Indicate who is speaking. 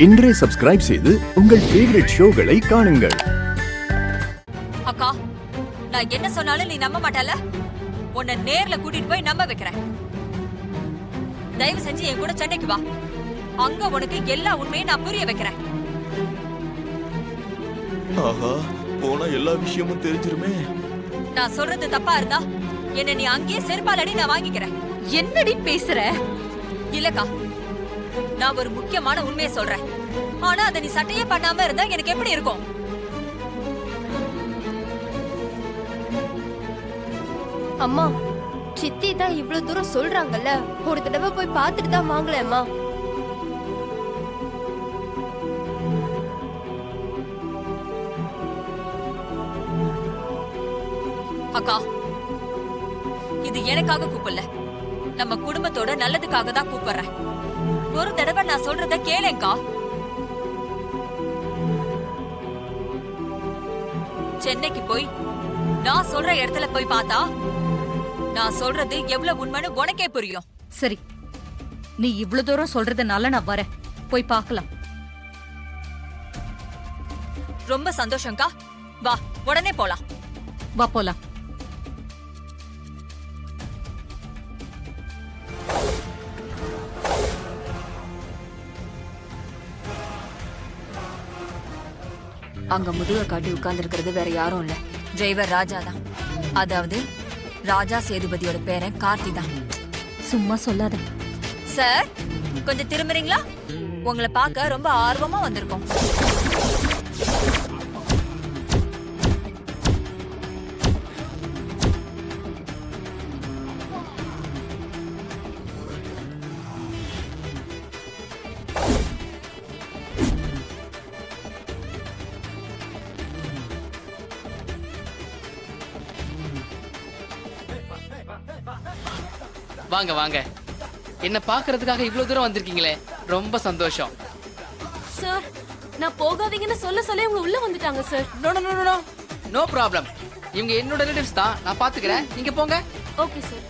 Speaker 1: இன்றே சப்ஸ்கிரைப் செய்து உங்கள் ஃபேவரட் ஷோகளை காணுங்கள்.
Speaker 2: அக்கா, நான் என்ன சொன்னாலும் நீ நம்ப மாட்டல. உன்னை நேர்ல கூட்டிட்டு போய் நம்ப வைக்கிறேன். தயவு செஞ்சு என் கூட சென்னைக்கு வா. அங்க உனக்கு எல்லா உண்மையும் நான் புரிய வைக்கிறேன்.
Speaker 3: ஆஹா, போனா எல்லா விஷயமும் தெரிஞ்சிருமே.
Speaker 2: நான் சொல்றது தப்பா இருந்தா என்ன நீ அங்கேயே செருப்பாலடி நான் வாங்கிக்கிறேன்.
Speaker 4: என்னடி பேசுற?
Speaker 2: இல்லக்கா, நான் ஒரு முக்கியமான உண்மையை சொல்றேன். ஆனா அதை நீ சட்டையே பண்ணாம இருந்தா எனக்கு எப்படி இருக்கும்?
Speaker 5: அம்மா, சித்தி தான் இவ்வளவு தூரம் சொல்றாங்கல்ல, ஒரு தடவை போய் பார்த்துட்டு தான் வாங்கலேம்மா.
Speaker 2: அக்கா, இது எனக்காக கூப்பிடல, நம்ம குடும்பத்தோட நல்லதுக்காக தான் கூப்பிடுறேன். ஒரு தடவை நான் சொல்றத கேளேங்கா. சென்னைக்கு போய் நான் சொல்ற இடத்துல போய் பார்த்தா நான் சொல்றது எவ்வளவு உண்மைன்னு உனக்கே புரியும்.
Speaker 4: சரி, நீ இவ்வளவு தூரம் சொல்றதுனால நான் வரேன். போய் பார்க்கலாம்.
Speaker 2: ரொம்ப சந்தோஷம்க்கா. வா, உடனே போலாம்.
Speaker 4: வா போலாம்.
Speaker 2: அங்க முதுக காட்டி உட்கார்ந்து இருக்கிறது வேற யாரும் இல்ல, டிரைவர் ராஜா தான். அதாவது ராஜா சேதுபதியோட பேரன் கார்த்தி தான்.
Speaker 4: சும்மா சொல்லாத.
Speaker 2: சார், கொஞ்சம் திரும்புறீங்களா? உங்களை பார்க்க ரொம்ப ஆர்வமா வந்திருக்கோம்.
Speaker 6: வாங்க வாங்க, என்ன பாக்குறதுக்காக இவ்வளவு தூரம் வந்திருக்கீங்களே, ரொம்ப சந்தோஷம்.
Speaker 7: சார், நான் போகாதீங்கன்னு சொல்ல இவங்க உள்ள வந்துட்டாங்க sir.
Speaker 6: No no no no no problem. இவங்க என்னோட ரிலேட்டிவ்ஸ் தான், நான் பாத்துக்கிறேன். நீங்க போங்க.
Speaker 7: Okay sir.